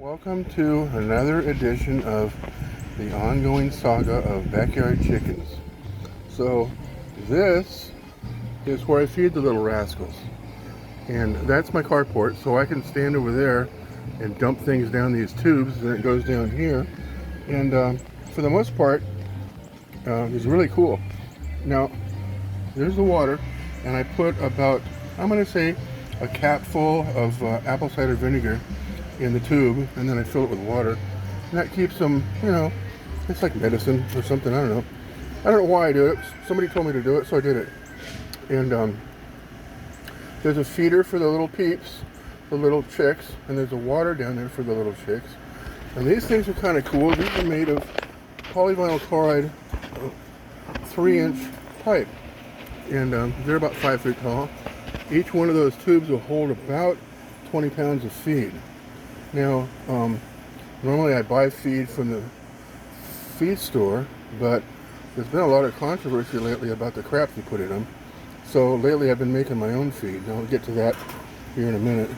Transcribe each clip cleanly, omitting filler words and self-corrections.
Welcome to another edition of the ongoing saga of backyard chickens. So this is where I feed the little rascals. And that's my carport, so I can stand over there and dump things down these tubes, and it goes down here. And for the most part, it's really cool. Now, there's the water, and I put about, I'm going to say, a cap full of apple cider vinegar in the tube, and then I fill it with water, and that keeps them, it's like medicine or something. I don't know why I do it. Somebody told me to do it, so I did it. And there's a feeder for the little peeps, the little chicks, and there's a water down there for the little chicks. And these things are kind of cool. These are made of polyvinyl chloride 3-inch pipe, and they're about 5 feet tall. Each one of those tubes will hold about 20 pounds of feed. Now, normally I buy feed from the feed store, but there's been a lot of controversy lately about the crap they put in them. So lately I've been making my own feed, and I'll get to that here in a minute.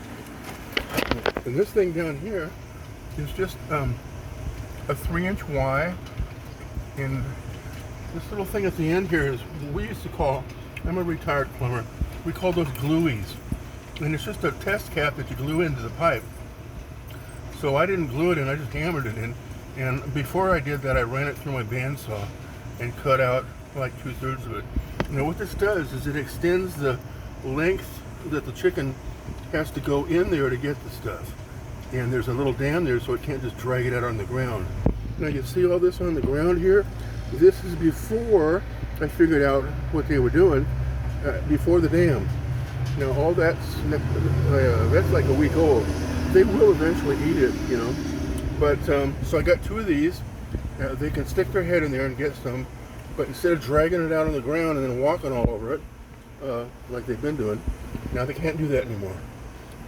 And this thing down here is just a 3-inch Y, and this little thing at the end here is what we used to call, I'm a retired plumber, we call those glueies. And it's just a test cap that you glue into the pipe. So I didn't glue it in, I just hammered it in. And before I did that, I ran it through my bandsaw and cut out like 2/3 of it. Now what this does is it extends the length that the chicken has to go in there to get the stuff. And there's a little dam there, so it can't just drag it out on the ground. Now you see all this on the ground here? This is before I figured out what they were doing, before the dam. Now all that's like a week old. They will eventually eat it, But so I got 2 of these. They can stick their head in there and get some, but instead of dragging it out on the ground and then walking all over it, like they've been doing, now they can't do that anymore.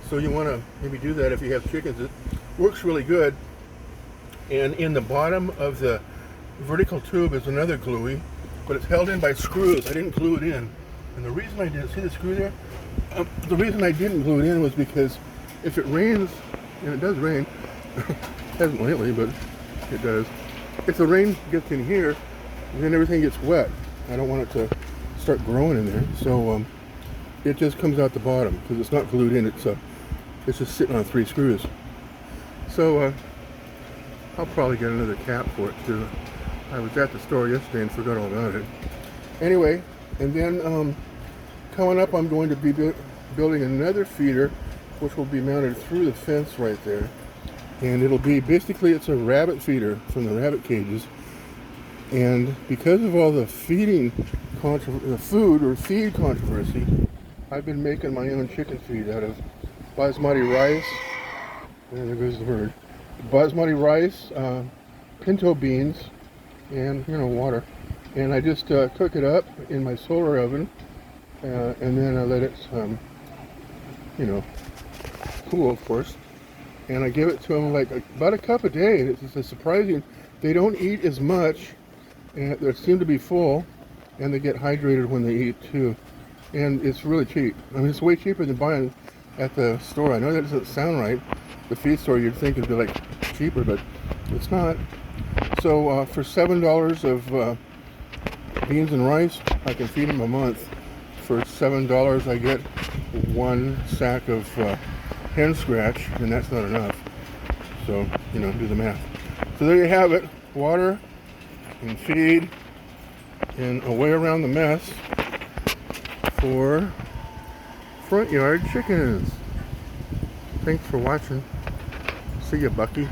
So you want to maybe do that if you have chickens. It works really good. And in the bottom of the vertical tube is another gluey, but it's held in by screws. I didn't glue it in. And the reason I didn't, see the screw there? The reason I didn't glue it in was because if it rains, and it does rain, it hasn't lately, but it does. If the rain gets in here, then everything gets wet. I don't want it to start growing in there, so it just comes out the bottom because it's not glued in. It's just sitting on 3 screws. So I'll probably get another cap for it too. I was at the store yesterday and forgot all about it. Anyway, and then coming up, I'm going to be building another feeder, which will be mounted through the fence right there. And it'll be, basically it's a rabbit feeder from the rabbit cages. And because of all the feed controversy, I've been making my own chicken feed out of basmati rice. And there goes the bird. Basmati rice, pinto beans, and water. And I just cook it up in my solar oven, and then I let it, cool, of course. And I give it to them like about a cup a day. It's surprising. They don't eat as much, and they seem to be full, and they get hydrated when they eat too. And it's really cheap. I mean, it's way cheaper than buying at the store. I know that doesn't sound right. The feed store you'd think would be like cheaper, but it's not. So for $7 of beans and rice, I can feed them a month. For $7, I get 1 sack of hen scratch, and that's not enough. So, do the math. So there you have it. Water and feed and a way around the mess for front yard chickens. Thanks for watching. See you, Bucky.